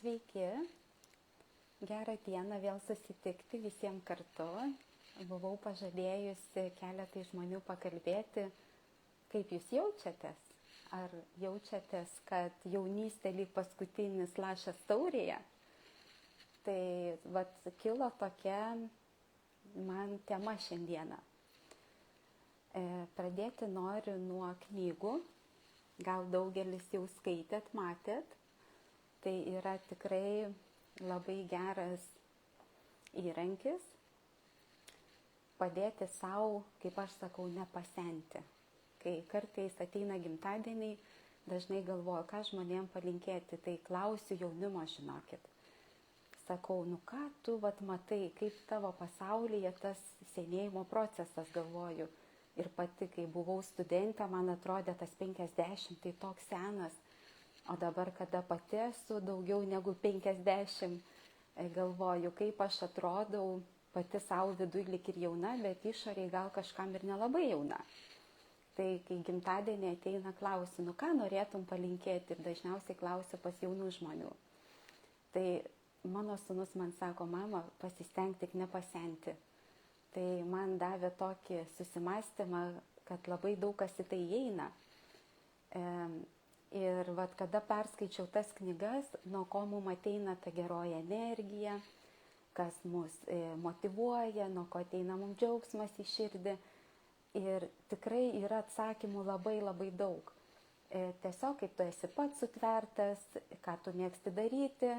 Sveiki, gerą dieną vėl susitikti visiems kartu. Buvau pažadėjusi keletai žmonių pakalbėti, kaip jūs jaučiatės. Ar jaučiatės, kad jaunystė lyg paskutinis lašas taurėje? Tai kilo tokia man tema šiandieną. Pradėti noriu nuo knygų. Gal daugelis jau skaitėt, matėt. Tai yra tikrai labai geras įrankis padėti savo, kaip aš sakau, nepasenti. Kai kartais ateina gimtadieniai, dažnai galvoju, ką žmonėm palinkėti, tai klausiu jaunimo, žinokit. Sakau, ką tu matai, kaip tavo pasaulyje tas senėjimo procesas, galvoju. Ir pati, kai buvau studentė, man atrodė tas 50, tai toks senas. O dabar, kada pati esu daugiau negu 50, galvoju, kaip aš atrodau pati savo vidui lik ir jauna, bet išoriai gal kažkam ir nelabai jauna. Tai kai gimtadienį ateina klausiu, ką norėtum palinkėti, ir dažniausiai klausiu pas jaunų žmonių. Tai mano sūnus man sako, mama, pasistenk tik nepasenti. Tai man davė tokį susimastymą, kad labai daug kas į tai įeina. Ir kada perskaičiau tas knygas, nuo ko mums ateina ta geroji energija, kas mus motyvuoja, nuo ko ateina mums džiaugsmas į širdį. Ir tikrai yra atsakymų labai labai daug. Tiesiog kaip tu esi pats sutvertas, ką tu mėgsti daryti,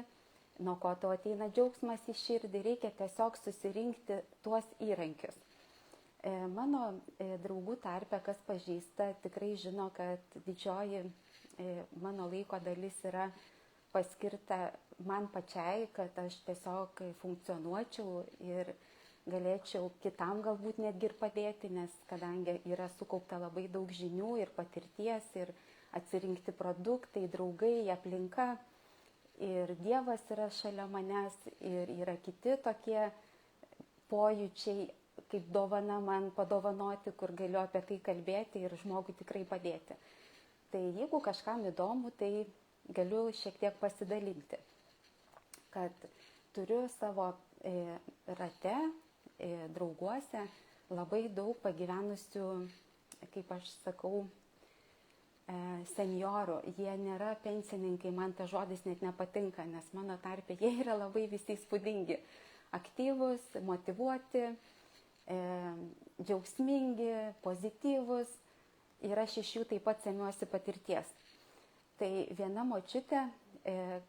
nuo ko tau ateina džiaugsmas į širdį, reikia tiesiog susirinkti tuos įrankius. Mano draugų tarpe, kas pažįsta, tikrai žino, kad didžioji mano laiko dalis yra paskirta man pačiai, kad aš tiesiog funkcionuočiau ir galėčiau kitam galbūt netgi ir padėti, nes kadangi yra sukaupta labai daug žinių ir patirties ir atsirinkti produktai, draugai, aplinka ir Dievas yra šalia manęs ir yra kiti tokie pojūčiai, kaip dovana man padovanoti, kur galiu apie tai kalbėti ir žmogui tikrai padėti. Tai jeigu kažkam įdomu, tai galiu šiek tiek pasidalinti, kad turiu savo rate, drauguose labai daug pagyvenusių, kaip aš sakau, senjorų. Jie nėra pensininkai, man tas žodis net nepatinka, nes mano tarpe jie yra labai visi įspūdingi, aktyvūs, motyvuoti, džiaugsmingi, pozityvūs. Ir aš iš jų taip pat semiuosi patirties. Tai viena močiutė,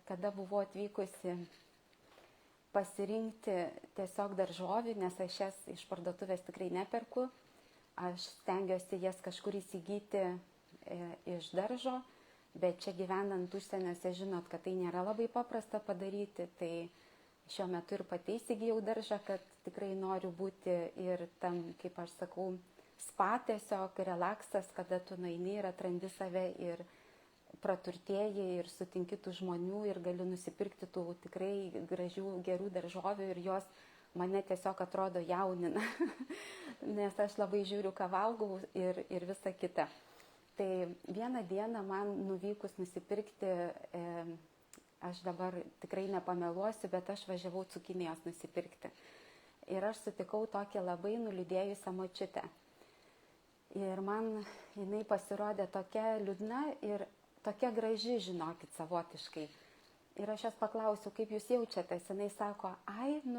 kada buvo atvykusi pasirinkti tiesiog daržovių, nes aš jas iš parduotuvės tikrai neperku, aš stengiuosi jas kažkur įsigyti iš daržo, bet čia gyvenant užsieniuose žinot, kad tai nėra labai paprasta padaryti, tai šiuo metu ir pati įsigijau daržą, kad tikrai noriu būti ir tam, kaip aš sakau, spa tiesiog, relaksas, kada tu nueini ir atrandi save ir praturtėji ir sutinki tų žmonių ir gali nusipirkti tų tikrai gražių, gerų daržovių ir jos mane tiesiog atrodo jaunina, nes aš labai žiūriu, ką valgau ir visa kita. Tai vieną dieną man nuvykus nusipirkti, aš dabar tikrai nepameluosiu, bet aš važiavau cukinijos nusipirkti. Ir aš sutikau tokią labai nuliūdėjusią močiutę. Ir man jinai pasirodė tokia liūdna ir tokia graži, žinokit, savotiškai. Ir aš jas paklausiau, kaip jūs jaučiatės. Jinai sako,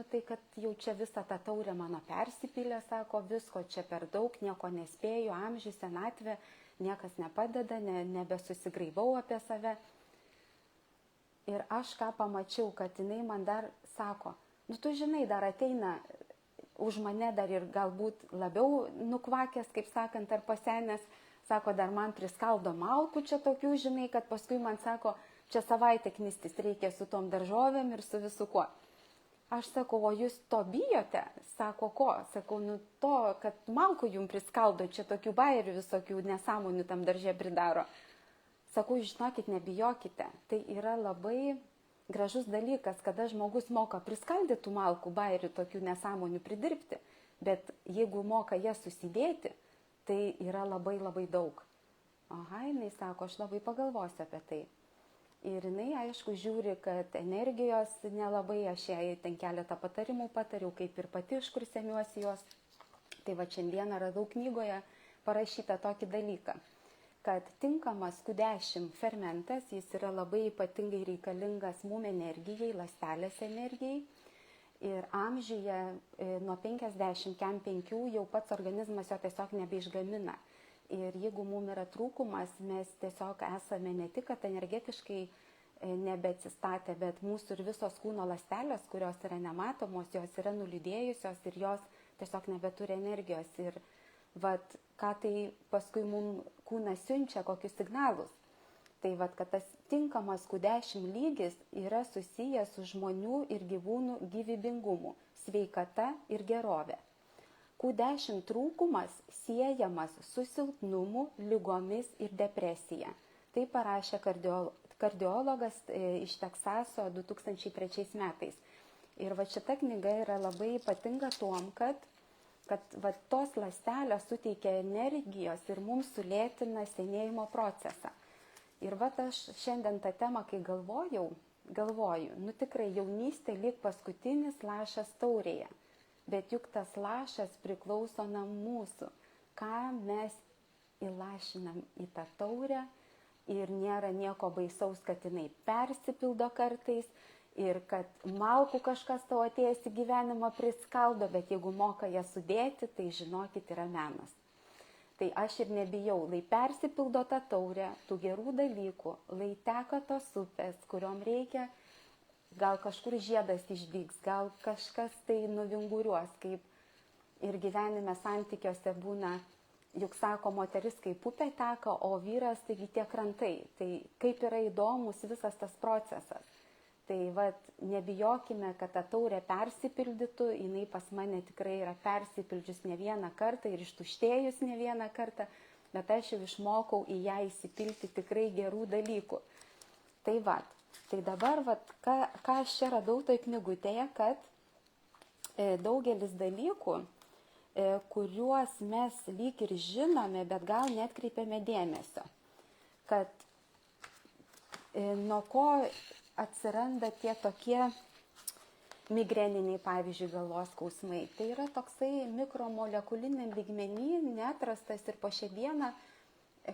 tai kad jau čia visą tą taurę mano persipylė, sako, visko čia per daug, nieko nespėju, amžius, senatvė, niekas nepadeda, nebesusigraibau apie save. Ir aš ką pamačiau, kad jinai man dar sako, tu žinai, dar ateina už mane dar ir galbūt labiau nukvakęs, kaip sakant, ar pasenęs, sako, dar man priskaldo malkų čia tokių, žinai, kad paskui man sako, čia savaitę knistis reikia su tom daržovėm ir su visu kuo. Aš sakau, o jūs to bijote? Sako, ko? Sakau, to, kad malkų jums priskaldo, čia tokių bairių visokių nesąmonių tam darže pridaro. Sakau, žinokit, nebijokite. Tai yra labai gražus dalykas, kada žmogus moka priskaldytų malkų, bairių, tokių nesąmonių pridirbti, bet jeigu moka jas susidėti, tai yra labai labai daug. Jinai sako, aš labai pagalvosiu apie tai. Ir jinai, aišku, žiūri, kad energijos nelabai, aš jai ten keletą patarimų patariau, kaip ir pati, iš kur semiuosi jos. Tai va šiandieną radau knygoje parašytą tokį dalyką, kad tinkamas Q10 fermentas, jis yra labai ypatingai reikalingas mum energijai, ląstelės energijai. Ir amžiuje nuo 50-5 jau pats organizmas jo tiesiog nebeišgamina. Ir jeigu mums yra trūkumas, mes tiesiog esame ne tik kad energetiškai nebeatsistatę, bet mūsų ir visos kūno ląstelės, kurios yra nematomos, jos yra nuliūdėjusios ir jos tiesiog nebeturi energijos. Ir vat, ką tai paskui mums kūnas siunčia, kokius signalus. Tai vat, kad tas tinkamas Q10 lygis yra susijęs su žmonių ir gyvūnų gyvybingumu, sveikata ir gerove. Q10 trūkumas siejamas su silpnumu, ligomis ir depresija. Tai parašė kardiologas iš Teksaso 2003 metais. Ir va šita knyga yra labai ypatinga tuom, kad va, tos ląstelės suteikia energijos ir mums sulėtina senėjimo procesą. Ir va aš šiandien tą temą, kai galvoju, nu tikrai jaunystė lyg paskutinis lašas taurėje, bet juk tas lašas priklauso nuo mūsų, ką mes įlašinam į tą taurę ir nėra nieko baisaus, kad jinai persipildo kartais ir kad malkų kažkas tau atėjęs į gyvenimą priskaldo, bet jeigu moka ją sudėti, tai žinokit, yra menas. Tai aš ir nebijau, lai persipildo tą taurę, tų gerų dalykų, lai teka tos upės, kuriom reikia, gal kažkur žiedas išdygs, gal kažkas tai nuvinguriuos, kaip ir gyvenime santykiuose būna, juk sako, moteris kaip upė teka, o vyras taigi tie krantai. Tai kaip yra įdomus visas tas procesas. Tai vat, nebijokime, kad ta taurė persipildytų, jinai pas mane tikrai yra persipildžius ne vieną kartą ir ištuštėjus ne vieną kartą, bet aš jau išmokau į ją įsipilti tikrai gerų dalykų. Tai vat, tai dabar vat, ką aš čia radau toj knygutėje, kad daugelis dalykų, kuriuos mes lyg ir žinome, bet gal netkreipiame dėmesio, kad nuo ko atsiranda tie tokie migreniniai, pavyzdžiui, galvos skausmai. Tai yra toksai mikromolekuliniam lygmenį neatrastas ir po šią dieną,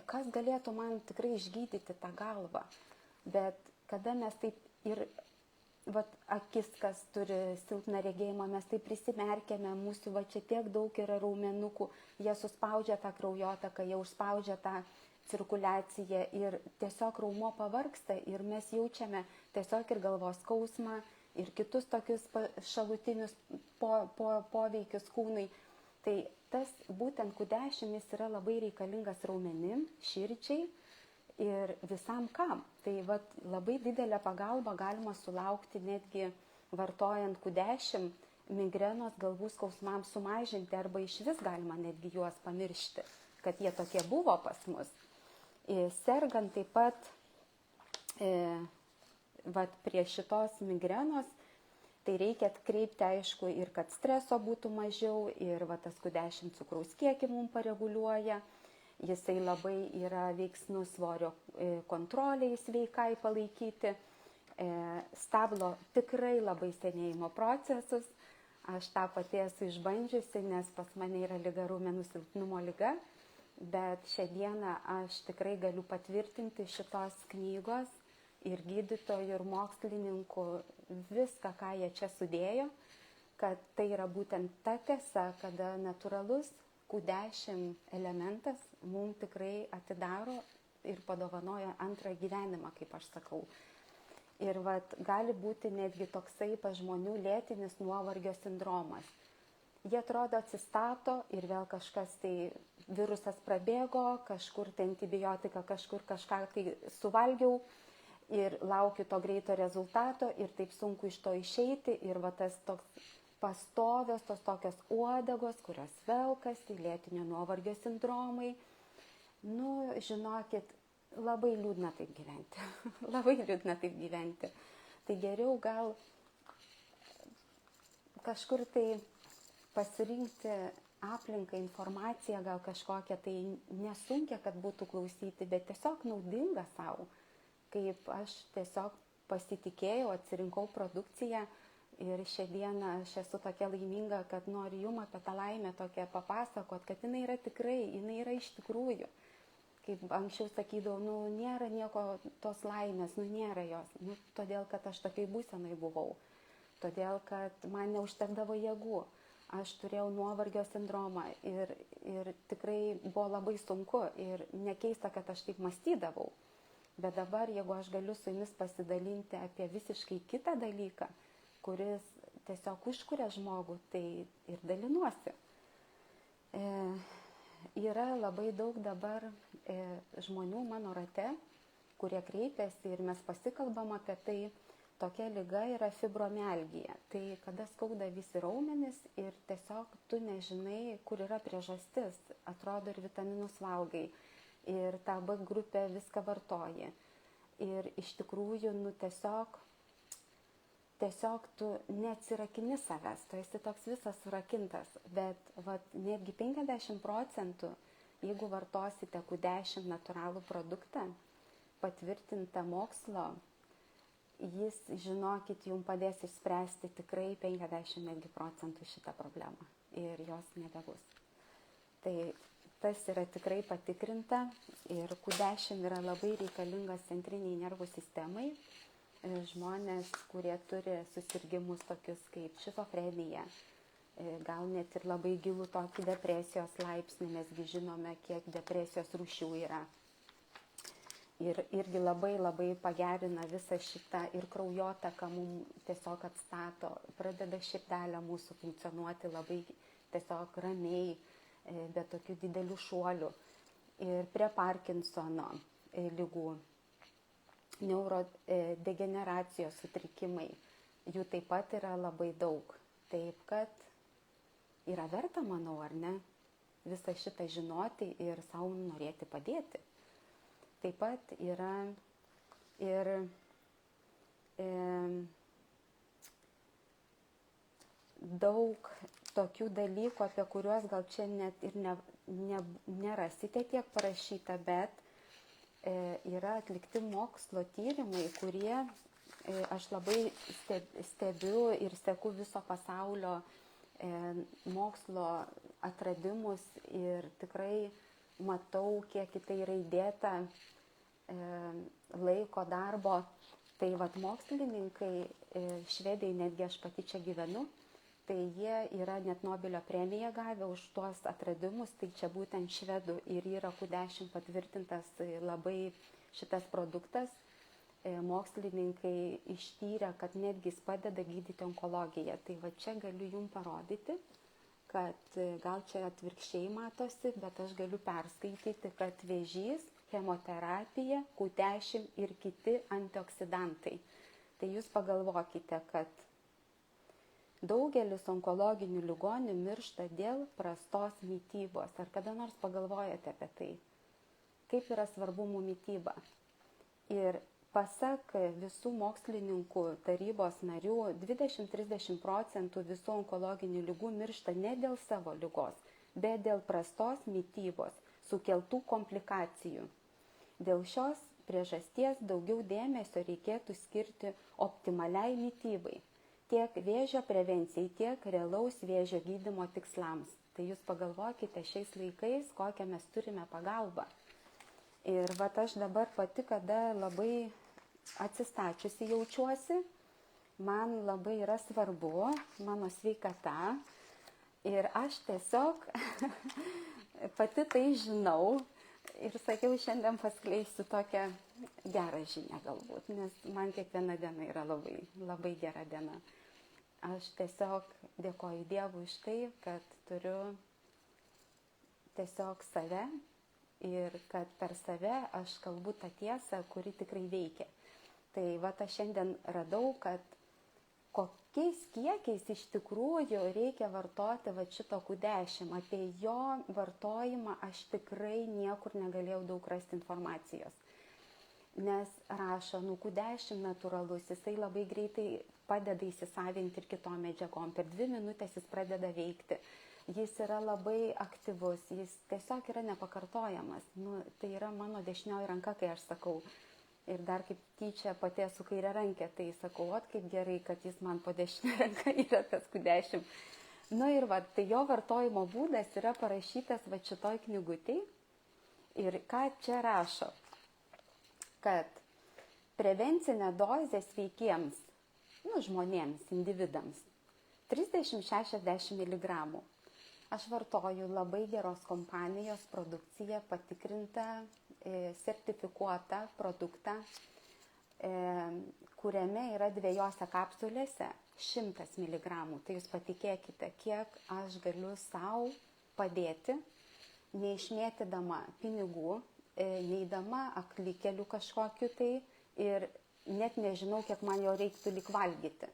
kas galėtų man tikrai išgydyti tą galvą. Bet kada mes taip ir vat, akis, kas turi silpną regėjimą, mes taip prisimerkėme, mūsų va čia tiek daug yra raumenukų, jie suspaudžia tą kraujotaką, jie užspaudžia tą cirkuliacija ir tiesiog raumuo pavargsta ir mes jaučiame tiesiog ir galvos skausmą ir kitus tokius šalutinius poveikius kūnui. Tai tas būtent Q10 yra labai reikalingas raumenim, širdžiai ir visam kam. Tai vat, labai didelę pagalbą galima sulaukti netgi vartojant Q10 migrenos galvų skausmams sumažinti arba iš vis galima netgi juos pamiršti, kad jie tokie buvo pas mus. Sergant taip pat vat, prie šitos migrenos, tai reikia atkreipti, aišku, ir kad streso būtų mažiau, ir va, tas Q10 cukraus kiekį mums pareguliuoja, jisai labai yra veiksnus svorio kontroliai sveikai palaikyti, stabdo tikrai labai senėjimo procesus, aš tą pati esu išbandžiusi, nes pas mane yra liga raumenų silpnumo liga. Bet šią dieną aš tikrai galiu patvirtinti šitos knygos ir gydytojų, ir mokslininkų viską, ką jie čia sudėjo, kad tai yra būtent ta tiesa, kada natūralus Q10 elementas mums tikrai atidaro ir padovanoja antrą gyvenimą, kaip aš sakau. Ir vat, gali būti netgi toksai pas žmonių lėtinis nuovargio sindromas. Jie atrodo atsistato ir vėl kažkas tai virusas prabėgo, kažkur tai antibiotiką, kažkur kažką tai suvalgiau ir laukiu to greito rezultato ir taip sunku iš to išeiti ir va tas toks pastovios, tos tokios uodegos, kurios velkasi, lėtinio nuovargio sindromai. Nu, žinokit, labai liūdna taip gyventi. Labai liūdna taip gyventi. Tai geriau gal kažkur tai pasirinkti aplinką, informaciją, gal kažkokią tai nesunkia, kad būtų klausyti, bet tiesiog naudinga savo. kaip aš tiesiog pasitikėjau, atsirinkau produkciją ir šiandieną aš esu tokia laiminga, kad noriu jums apie tą laimę tokią papasakot, kad jinai yra tikrai, jinai yra iš tikrųjų. Kaip anksčiau sakydavau, nėra nieko tos laimės, nėra jos, todėl, kad aš tokiai būsenai buvau, todėl, kad man neužtekdavo jėgų. Aš turėjau nuovargio sindromą ir tikrai buvo labai sunku ir nekeista, kad aš taip mąstydavau. Bet dabar, jeigu aš galiu su jumis pasidalinti apie visiškai kitą dalyką, kuris tiesiog užkuria žmogų, tai ir dalinuosi. Yra labai daug dabar žmonių mano rate, kurie kreipiasi ir mes pasikalbam apie tai. Tokia liga yra fibromialgija. Tai kada skauda visi raumenys ir tiesiog tu nežinai, kur yra priežastis. Atrodo, ir vitaminus valgai, ir tą B grupę viską vartoji. Ir iš tikrųjų, tiesiog tu neatsirakini savęs, tu esi toks visas surakintas. Bet netgi 50%, jeigu vartosite Q10 natūralų produktą, patvirtintą mokslo, jis, žinokit, jums padės išspręsti tikrai 50% šitą problemą ir jos nebebus. Tai tas yra tikrai patikrinta ir Q10 yra labai reikalingas centriniai nervų sistemai. Žmonės, kurie turi susirgimus tokius kaip šizofrenija, gal net ir labai gilų tokį depresijos laipsnį, mesgi žinome, kiek depresijos rūšių yra. Ir irgi labai pagerina visą šitą ir kraujotaką mums tiesiog atstato, pradeda širdelė mūsų funkcionuoti labai tiesiog ramiai, be tokių didelių šuolių. Ir prie Parkinsono ligų, neurodegeneracijos sutrikimai, jų taip pat yra labai daug. Taip kad yra verta, manau, ar ne, visą šitą žinoti ir savo norėti padėti. Taip pat yra ir daug tokių dalykų, apie kuriuos gal čia net ir nerasite tiek parašyta, bet yra atlikti mokslo tyrimai, kurie aš labai stebiu ir seku viso pasaulio mokslo atradimus ir tikrai matau, kiek į tai yra įdėta laiko darbo. Tai mokslininkai, Švedijai, netgi aš pati čia gyvenu, tai jie yra net Nobelio premiją gavę už tuos atradimus, tai čia būtent švedų ir yra Q10 patvirtintas labai šitas produktas. Mokslininkai ištyrė, kad netgi jis padeda gydyti onkologiją. Tai čia galiu jums parodyti, kad gal čia atvirkščiai matosi, bet aš galiu perskaityti, kad vėžys, chemoterapija, Q10 ir kiti antioksidantai. Tai jūs pagalvokite, kad daugelis onkologinių ligonių miršta dėl prastos mitybos. Ar kada nors pagalvojate apie tai? Kaip yra svarbu mūsų mityba? Ir pasak visų mokslininkų tarybos narių, 20–30% visų onkologinių ligų miršta ne dėl savo ligos, bet dėl prastos mitybos, sukeltų komplikacijų. Dėl šios priežasties daugiau dėmesio reikėtų skirti optimaliai mitybai, tiek vėžio prevencijai, tiek realaus vėžio gydymo tikslams. Tai jūs pagalvokite šiais laikais, kokią mes turime pagalbą. Ir aš dabar pati, kada labai atsistačiusi jaučiuosi, man labai yra svarbu mano sveikata ir aš tiesiog pati tai žinau ir sakiau, šiandien paskleisiu tokią gerą žinią galbūt, nes man kiekviena diena yra labai gera diena. Aš tiesiog dėkoju Dievui už tai, kad turiu tiesiog save ir kad per save aš kalbu tą tiesą, kuri tikrai veikia. Tai aš šiandien radau, kad kokiais kiekiais iš tikrųjų reikia vartoti šito Q10. Apie jo vartojimą aš tikrai niekur negalėjau daug rasti informacijos. Nes rašo, Q10 natūralus, jisai labai greitai padeda įsisavinti ir kitom medžiagom. Per 2 minutės jis pradeda veikti. Jis yra labai aktyvus, jis tiesiog yra nepakartojamas. Tai yra mano dešinioji ranka, kai aš sakau. ir dar kaip tyčia pati esu kairė rankė, tai sakau, kaip gerai, kad jis man po dešinę ranką yra tas Q10. Nu ir tai jo vartojimo būdas yra parašytas šitoj knygutėj. Ir ką čia rašo? Kad prevencinė dozė sveikiems, žmonėms, individams, 30-60 mg. Aš vartoju labai geros kompanijos produkciją, patikrintą, sertifikuotą produktą, kuriame yra 2 kapsulėse 100 mg. Tai jūs patikėkite, kiek aš galiu savo padėti, neišmėtydama pinigų, neįdama aklikelių kažkokiu tai ir net nežinau, kiek man jo reiktų lyg valgyti.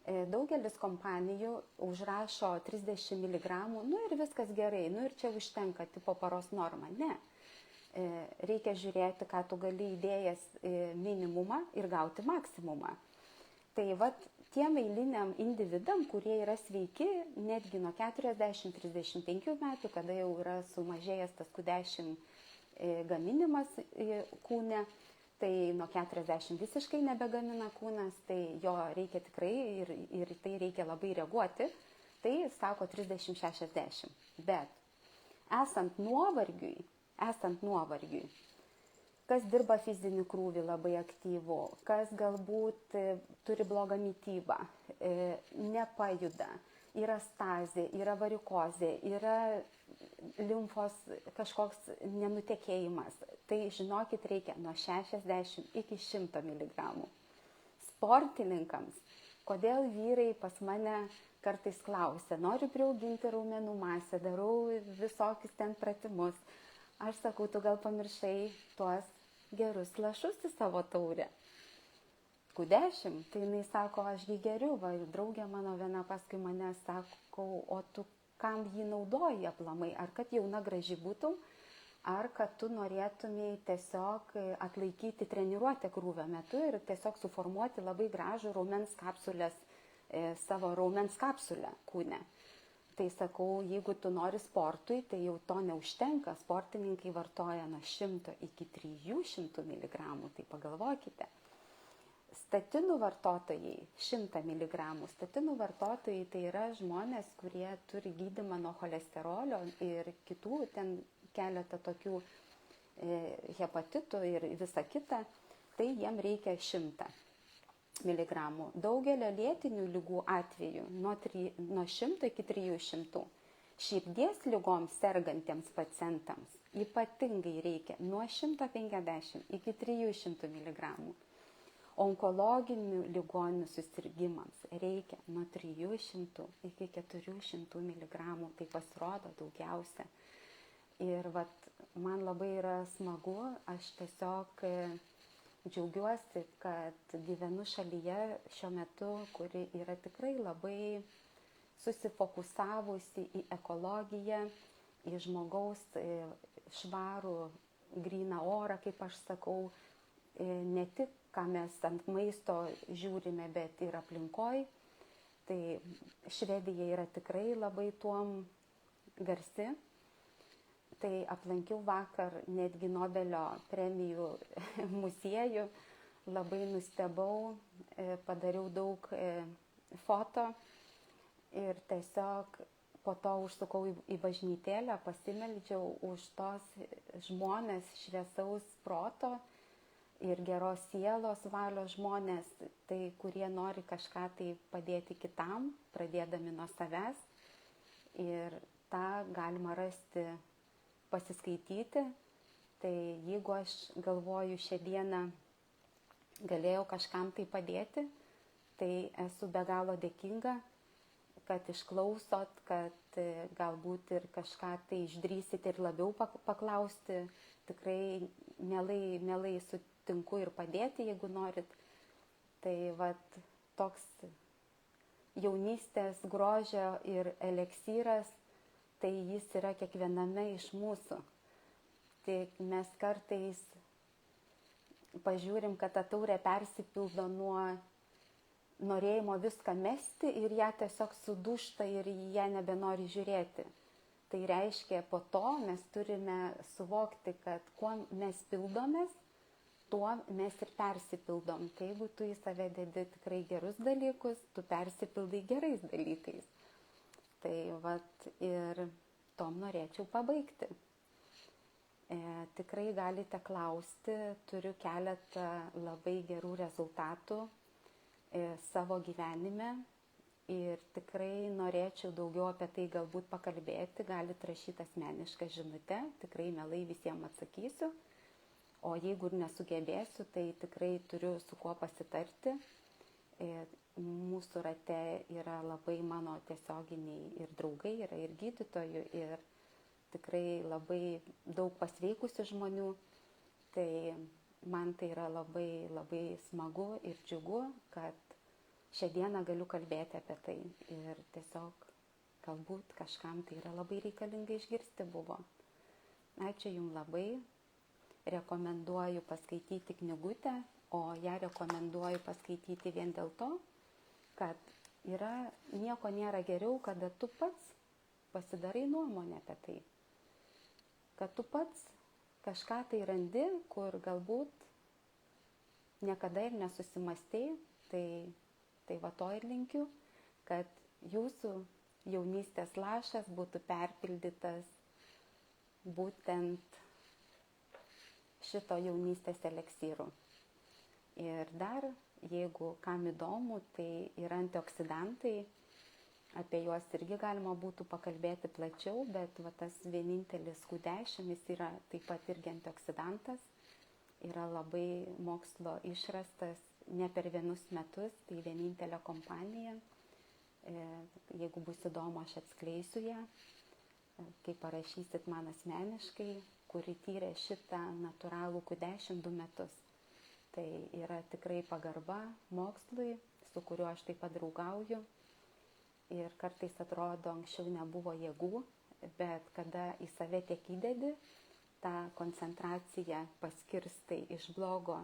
Daugelis kompanijų užrašo 30 mg, ir viskas gerai, ir čia užtenka tipo paros norma. Ne. Reikia žiūrėti, ką tu gali įdėjęs minimumą ir gauti maksimumą. Tai tiem eiliniam individam, kurie yra sveiki, netgi nuo 40-35 metų, kada jau yra sumažėjęs tas Q10 gaminimas kūne, tai nuo 40 visiškai nebegamina kūnas, tai jo reikia tikrai ir tai reikia labai reaguoti, tai sako 30-60. Bet esant nuovargiui, kas dirba fizinį krūvį labai aktyvų, kas galbūt turi blogą mitybą, nepajuda, yra stazė, yra varikozė, yra limfos kažkoks nenutekėjimas, tai žinokit reikia nuo 60 iki 100 mg. Sportininkams, kodėl vyrai pas mane kartais klausia, noriu priauginti raumenų masę, darau visokius ten pratimus. Aš sakau, tu gal pamiršai tuos gerus lašus į savo taurę. Q10, tai jinai sako, ašgi geriu, draugė mano viena paskui mane sako, o tu kam jį naudoji aplamai, ar kad jauna graži būtum, ar kad tu norėtumėjai tiesiog atlaikyti treniruotę krūvio metu ir tiesiog suformuoti labai gražų raumens kapsulės, savo raumens kapsulę kūne. Tai sakau, jeigu tu nori sportui, tai jau to neužtenka, sportininkai vartoja nuo 100 iki 300 mg, tai pagalvokite. Statinų vartotojai 100 mg. Statinų vartotojai tai yra žmonės, kurie turi gydymą nuo cholesterolio ir kitų ten keletą tokių hepatitų ir visa kita, tai jiem reikia 100 mg. Daugelio lėtinių ligų atveju nuo 100 iki 300. Širdies ligoms sergantiems pacientams ypatingai reikia nuo 150 iki 300 mg. Onkologinių ligonių susirgimams reikia nuo 300 iki 400 mg, tai pasirodo daugiausia. Ir man labai yra smagu, aš tiesiog džiaugiuosi, kad gyvenu šalyje šiuo metu, kuri yra tikrai labai susifokusavusi į ekologiją, į žmogaus švarų, gryną orą, kaip aš sakau, ne tik ką mes ant maisto žiūrime, bet ir aplinkoj. Tai Švedija yra tikrai labai tuom garsi. Tai aplankiau vakar netgi Nobelio premijų muziejų, labai nustebau, padariau daug foto ir tiesiog po to užsukau į bažnytėlę, pasimeldžiau už tos žmonės šviesaus proto ir geros sielos valios žmonės, tai kurie nori kažką tai padėti kitam, pradėdami nuo savęs. Ir tą galima rasti, pasiskaityti. Tai jeigu aš galvoju šią dieną galėjau kažkam tai padėti, tai esu be galo dėkinga, kad išklausot, kad galbūt ir kažką tai išdrįsit ir labiau paklausti. Tikrai mielai sutinku ir padėti, jeigu norit. Tai toks jaunystės grožio ir eleksyras, tai jis yra kiekviename iš mūsų. Tik mes kartais pažiūrim, kad ta taurė persipildo nuo norėjimo viską mesti ir ją tiesiog sudūžta ir ją nebenori žiūrėti. Tai reiškia, po to mes turime suvokti, kad kuo mes pildomės, tuo mes ir persipildom. Tai jeigu tu į save dedi tikrai gerus dalykus, tu persipildai gerais dalykais. Tai vat ir tom norėčiau pabaigti. Tikrai galite klausti, turiu keletą labai gerų rezultatų savo gyvenime ir tikrai norėčiau daugiau apie tai galbūt pakalbėti, galite rašyti asmenišką žinutę, tikrai mielai visiems atsakysiu, o jeigu ir nesugebėsiu, tai tikrai turiu su kuo pasitarti. Mūsų rate yra labai mano tiesioginiai ir draugai, yra ir gydytojų, ir tikrai labai daug pasveikusių žmonių, tai man tai yra labai, labai smagu ir džiugu, kad šią dieną galiu kalbėti apie tai ir tiesiog galbūt kažkam tai yra labai reikalinga išgirsti buvo. Ačiū Jums labai, rekomenduoju paskaityti knygutę, o ją rekomenduoju paskaityti vien dėl to, kad nieko nėra geriau, kada tu pats pasidarai nuomonę apie tai. Kad tu pats kažką tai randi, kur galbūt niekada ir nesusimastei, tai va to ir linkiu, kad jūsų jaunystės lašas būtų perpildytas būtent šito jaunystės eleksyru. Ir dar, jeigu kam įdomu, tai yra antioksidantai, apie juos irgi galima būtų pakalbėti plačiau, bet va, tas vienintelis Q10 jis yra taip pat irgi antioksidantas, yra labai mokslo išrastas ne per vienus metus, tai vienintelė kompanija. Jeigu bus įdomu, aš atskleisiu ją, kai parašysit man asmeniškai, kuri tyrė šitą natūralų Q10 2 metus. Tai yra tikrai pagarba mokslui, su kuriuo aš taip pat draugauju. Ir kartais atrodo, anksčiau nebuvo jėgų, bet kada į save tiek įdedi, tą koncentraciją paskirstai iš blogo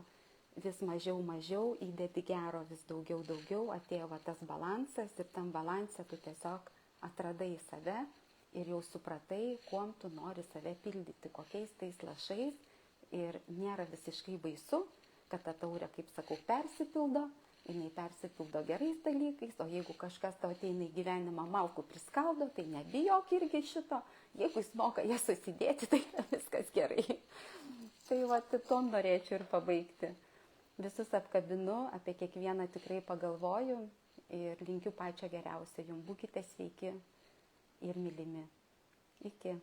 vis mažiau, įdedi gero vis daugiau, atėjo va tas balansas ir tam balanse tu tiesiog atradai save ir jau supratai, kuom tu nori save pildyti, kokiais tais lašais ir nėra visiškai baisu, kad ta taurė, kaip sakau, persipildo. Jinai persipildo gerais dalykais, o jeigu kažkas tau ateina į gyvenimą malkų priskaldo, tai nebijok irgi šito. Jeigu jis moka jas susidėti, tai viskas gerai. Tai va, tom norėčiau ir pabaigti. Visus apkabinu, apie kiekvieną tikrai pagalvoju ir linkiu pačio geriausio. Jums būkite sveiki ir mylimi. Iki.